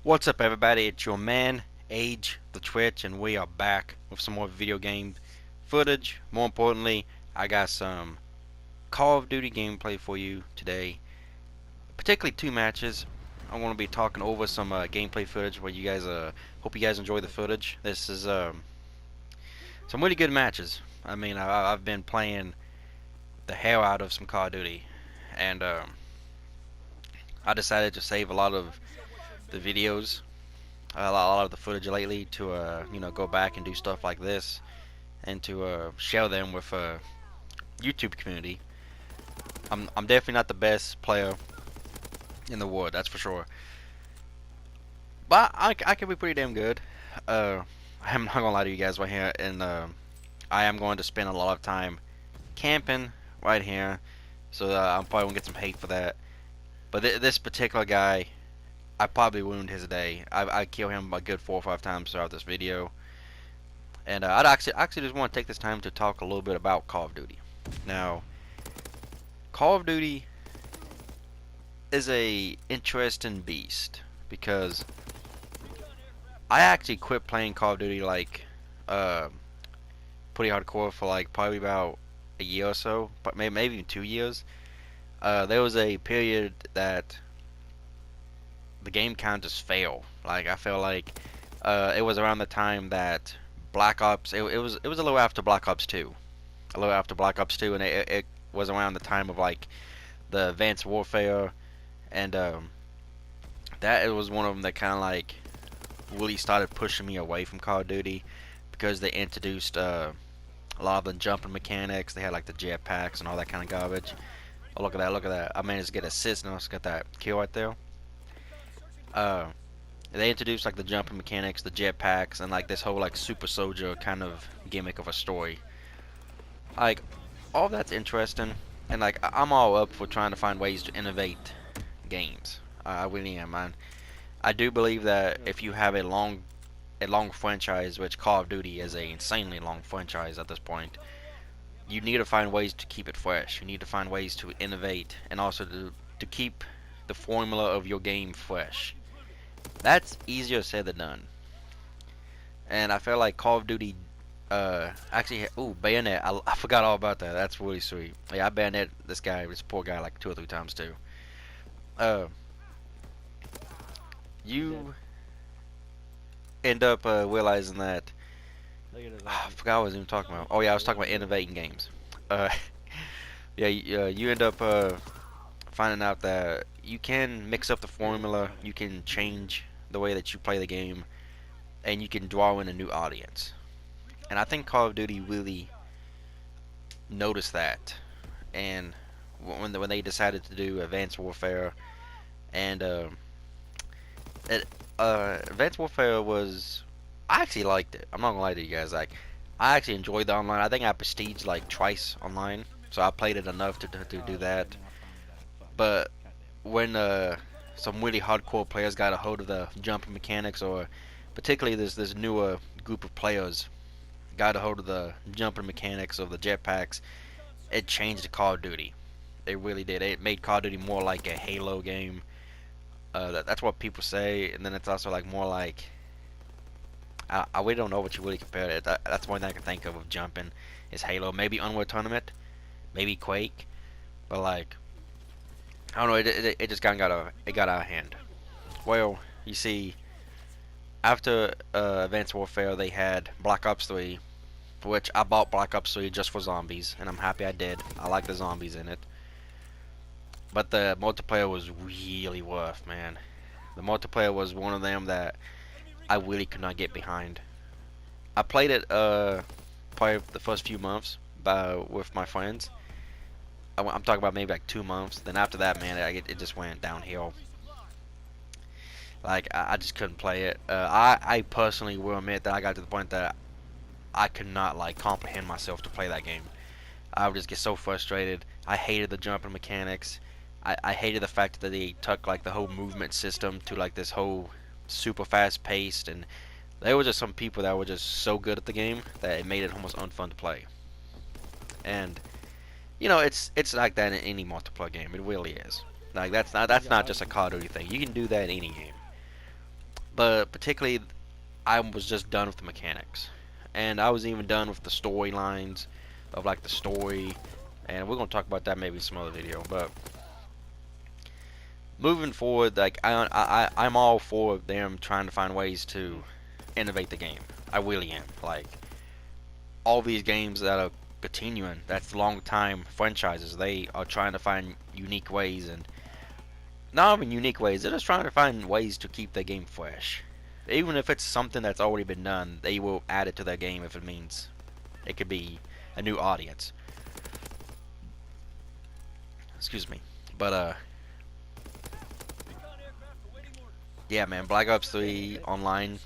What's up, everybody? It's your man, Age, the Twitch, and we are back with some more video game footage. More importantly, I got some Call of Duty gameplay for you today. Particularly two matches. I'm going to be talking over some gameplay footage where you guys, hope you guys enjoy the footage. This is some really good matches. I mean, I've been playing the hell out of some Call of Duty, and I decided to save a lot of the videos, a lot of the footage lately to go back and do stuff like this and to share them with YouTube community. I'm definitely not the best player in the world, that's for sure, but I can be pretty damn good. I'm not gonna lie to you guys right here, and I am going to spend a lot of time camping right here, so I'm probably gonna get some hate for that. But this particular guy, I probably ruined his day. I kill him a good 4 or 5 times throughout this video. And I'd actually just want to take this time to talk a little bit about Call of Duty. Now, Call of Duty is a interesting beast because I actually quit playing Call of Duty like pretty hardcore for like probably about a year or so, but maybe even 2 years. There was a period that the game kind of just failed. Like I felt like it was around the time that Black Ops. It was a little after Black Ops 2, a little after Black Ops 2, and it was around the time of like the Advanced Warfare, and that it was one of them that kind of like really started pushing me away from Call of Duty because they introduced a lot of the jumping mechanics. They had like the jetpacks and all that kind of garbage. Oh, look at that! Look at that! I managed to get an assist and I also got that kill right there. Uh, they introduced like the jumping mechanics, the jetpacks, and like this whole like super soldier kind of gimmick of a story. Like all that's interesting, and like I'm all up for trying to find ways to innovate games. I really am, man. I do believe that if you have a long franchise, which Call of Duty is a insanely long franchise at this point, you need to find ways to keep it fresh. You need to find ways to innovate and also to keep the formula of your game fresh. That's easier said than done. And I feel like Call of Duty actually, ooh, Bayonet. I forgot all about that. That's really sweet. Yeah, I bayonet this poor guy, like 2 or 3 times too. Uh, you end up realizing that. I forgot what I was even talking about. Oh yeah, I was talking about innovating games. Uh, yeah, you end up finding out that you can mix up the formula, you can change the way that you play the game, and you can draw in a new audience. And I think Call of Duty really noticed that. And when they decided to do Advanced Warfare, and Advanced Warfare was, I actually liked it. I'm not gonna lie to you guys. Like, I actually enjoyed the online. I think I prestiged like twice online, so I played it enough to do that. But when some really hardcore players got a hold of the jumping mechanics, or particularly this newer group of players got a hold of the jumping mechanics of the jetpacks, it changed the Call of Duty. It really did. It made Call of Duty more like a Halo game. That's what people say, and then it's also like more like I really don't know what you really compare it. That's one thing I can think of jumping is Halo. Maybe Unreal Tournament, maybe Quake, but like I don't know. It just got out of hand. Well, you see, after Advanced Warfare, they had Black Ops 3, which I bought Black Ops 3 just for zombies, and I'm happy I did. I like the zombies in it. But the multiplayer was really rough, man. The multiplayer was one of them that I really could not get behind. I played it probably the first few months with my friends. I'm talking about maybe like 2 months. Then after that, man, it just went downhill. Like I just couldn't play it. I personally will admit that I got to the point that I could not like comprehend myself to play that game. I would just get so frustrated. I hated the jumping mechanics. I hated the fact that they took like the whole movement system to like this whole super fast paced, and there were just some people that were just so good at the game that it made it almost unfun to play. And you know, it's like that in any multiplayer game. It really is. Like that's not just a Call of Duty thing. You can do that in any game. But particularly, I was just done with the mechanics, and I was even done with the storylines of like the story, and we're gonna talk about that maybe in some other video. But moving forward, like I'm all for them trying to find ways to innovate the game. I really am. Like all these games that are continuing, that's long time franchises. They are trying to find unique ways, and not even unique ways. They're just trying to find ways to keep their game fresh. Even if it's something that's already been done, they will add it to their game if it means it could be a new audience. Excuse me. But yeah, man, Black Ops 3 Online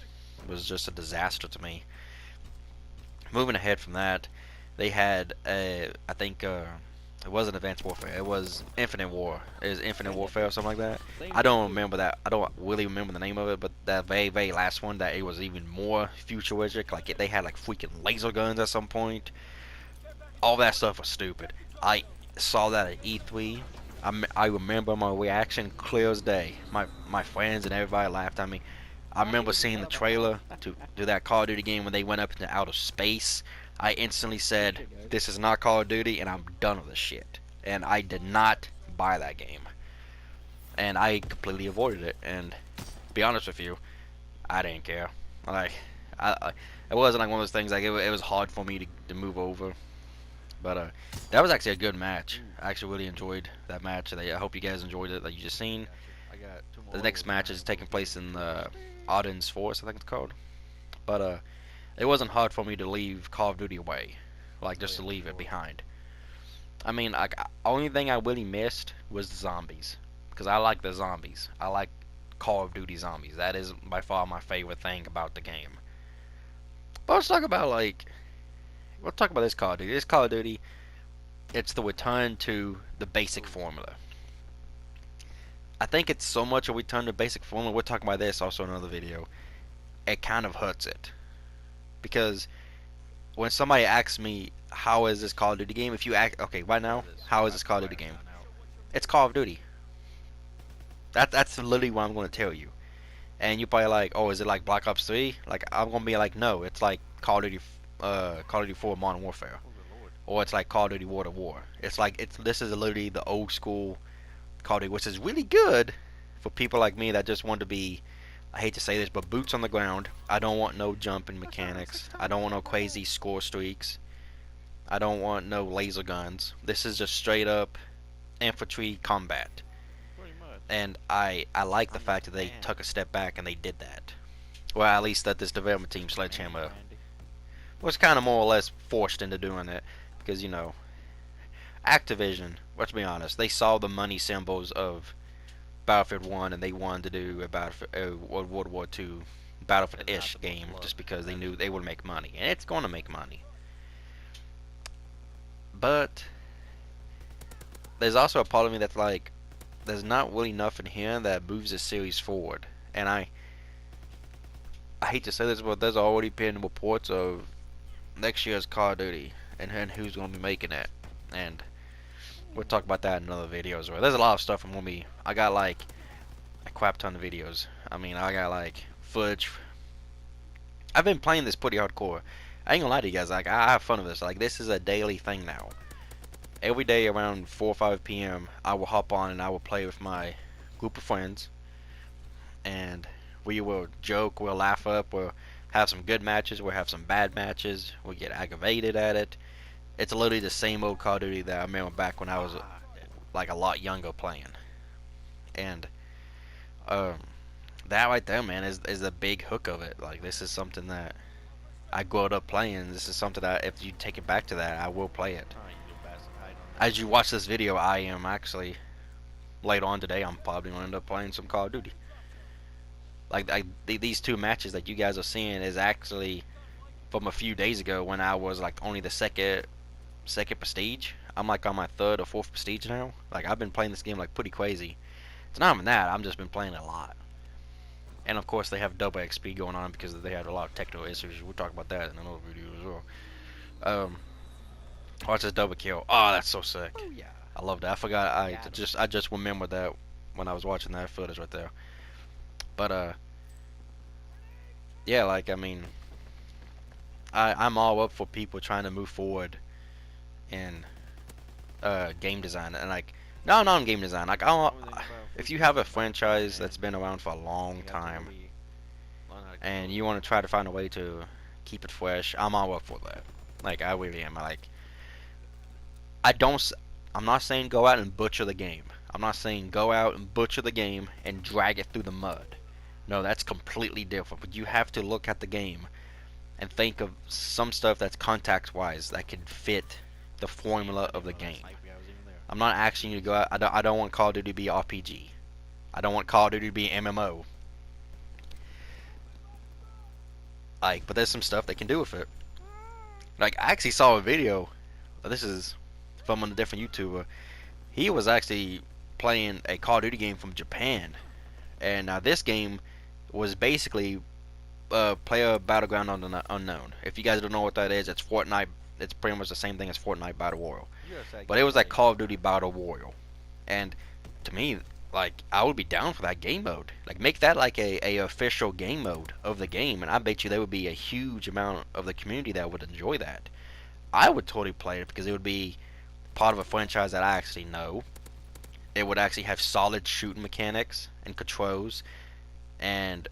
was just a disaster to me. Moving ahead from that, they had I think it wasn't Advanced Warfare. It was Infinite War. It was Infinite Warfare or something like that. I don't remember that. I don't really remember the name of it, but that very last one, that it was even more futuristic. Like they had like freaking laser guns at some point. All that stuff was stupid. I saw that at E3. I remember my reaction clear as day. My friends and everybody laughed at me. I remember seeing the trailer to that Call of Duty game when they went up into outer space. I instantly said, this is not Call of Duty, and I'm done with this shit. And I did not buy that game. And I completely avoided it. And to be honest with you, I didn't care. Like, it wasn't like one of those things, like it was hard for me to move over. But that was actually a good match. I actually really enjoyed that match. I hope you guys enjoyed it that you just seen. The next match is taking place in Odin's Forest, I think it's called. But it wasn't hard for me to leave Call of Duty away, like just to leave it behind. I mean, only thing I really missed was the zombies, because I like the zombies. I like Call of Duty zombies. That is by far my favorite thing about the game. But let's talk about we'll talk about this Call of Duty. This Call of Duty, it's the return to the basic formula. I think it's so much a return to basic formula. We'll talk about this also in another video. It kind of hurts it, because when somebody asks me how is this Call of Duty game, if you ask, okay, right now, how is this Call of Duty game? It's Call of Duty. That's literally what I'm going to tell you. And you're probably like, oh, is it like Black Ops 3? Like, I'm going to be like, no, it's like Call of Duty 4 Modern Warfare, or it's like Call of Duty War to War. It's like this is literally the old school Call of Duty, which is really good for people like me that just want to be, I hate to say this, but boots on the ground. I don't want no jumping mechanics. I don't want no crazy score streaks. I don't want no laser guns. This is just straight up infantry combat. And I like the fact that they took a step back and they did that. Well, at least that this development team, Sledgehammer, was kind of more or less forced into doing it, because, you know, Activision, let's be honest, they saw the money symbols of Battlefield 1 and they wanted to do a World War 2 Battlefield-ish game just because they knew they would make money. And it's going to make money. But there's also a part of me that's like, there's not really enough in here that moves this series forward. And I hate to say this, but there's already been reports of next year's Call of Duty and who's going to be making it. And we'll talk about that in another video as well. There's a lot of stuff I'm going to be, I got like a crap ton of videos. I mean, I got like footage. I've been playing this pretty hardcore. I ain't gonna lie to you guys, like I have fun with this. Like this is a daily thing now. Every day around 4 or 5 p.m. I will hop on and I will play with my group of friends. And we will joke, we'll laugh up, we'll have some good matches, we'll have some bad matches, we'll get aggravated at it. It's literally the same old Call of Duty that I remember back when I was like a lot younger playing. And that right there, man, is the big hook of it. Like this is something that I grew up playing. This is something that if you take it back to that, I will play it. As you watch this video, I am actually later on today, I'm probably going to end up playing some Call of Duty. Like these two matches that you guys are seeing is actually from a few days ago when I was like only the second prestige. I'm like on my third or fourth prestige now. Like I've been playing this game like pretty crazy. It's not even that, I've just been playing it a lot. And of course they have double XP going on because they had a lot of technical issues. We'll talk about that in another video as well. Watch this double kill. Oh, that's so sick. Oh, yeah. I love that. I forgot. I just remembered that when I was watching that footage right there. But yeah, like I mean, I'm all up for people trying to move forward in game design and like no, not in game design. Like if you have a franchise that's been around for a long time and you want to try to find a way to keep it fresh, I'm all up for that. Like I really am. Like I don't. I'm not saying go out and butcher the game. I'm not saying go out and butcher the game and drag it through the mud. No, that's completely different. But you have to look at the game and think of some stuff that's context-wise that can fit the formula of the game. I'm not asking you to go out. I don't want Call of Duty to be RPG. I don't want Call of Duty to be MMO. Like, but there's some stuff they can do with it. Like, I actually saw a video. This is from a different YouTuber. He was actually playing a Call of Duty game from Japan, and this game was basically player battleground unknown. If you guys don't know what that is, it's Fortnite. It's pretty much the same thing as Fortnite Battle Royale, but it was like Call of Duty Battle Royale, and to me, like I would be down for that game mode. Like make that like a official game mode of the game, and I bet you there would be a huge amount of the community that would enjoy that. I would totally play it because it would be part of a franchise that I actually know. It would actually have solid shooting mechanics and controls, and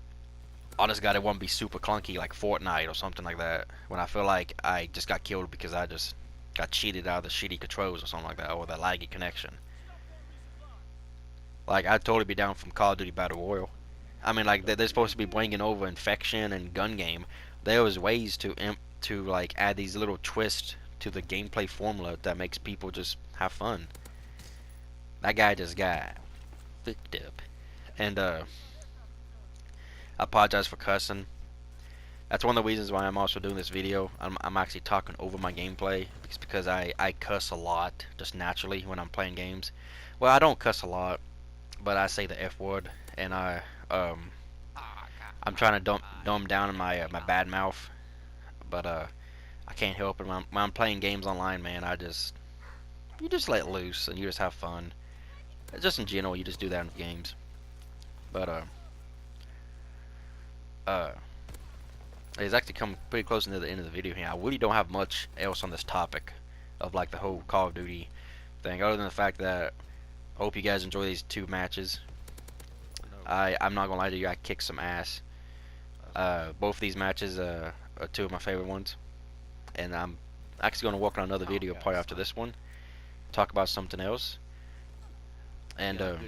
honest God, it won't be super clunky like Fortnite or something like that. When I feel like I just got killed because I just got cheated out of the shitty controls or something like that, or the laggy connection. Like I'd totally be down from Call of Duty Battle Royale. I mean, like they're supposed to be bringing over infection and gun game. There was ways to like add these little twists to the gameplay formula that makes people just have fun. That guy just got fucked up, and I apologize for cussing. That's one of the reasons why I'm also doing this video. I'm actually talking over my gameplay because I cuss a lot just naturally when I'm playing games. Well, I don't cuss a lot, but I say the F word, and I'm trying to dumb down in my bad mouth, but I can't help it when I'm playing games online, man. You just let loose and you just have fun. Just in general, you just do that in games. But uh, it's actually come pretty close to the end of the video here. I really don't have much else on this topic of like the whole Call of Duty thing, other than the fact that I hope you guys enjoy these two matches. I'm not gonna lie to you, I kicked some ass. Both of these matches are two of my favorite ones, and I'm actually gonna work on another video probably after this one, talk about something else. And I'm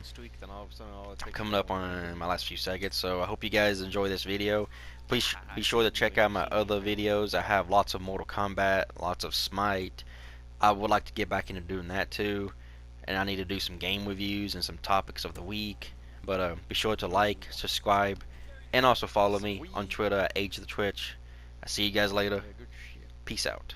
coming up on my last few seconds, so I hope you guys enjoy this video. Please be sure to check out my other videos. I have lots of Mortal Kombat, lots of Smite. I would like to get back into doing that too, and I need to do some game reviews and some topics of the week. But be sure to like, subscribe, and also follow me on Twitter at AgeTheTwitch. I see you guys later. Peace out.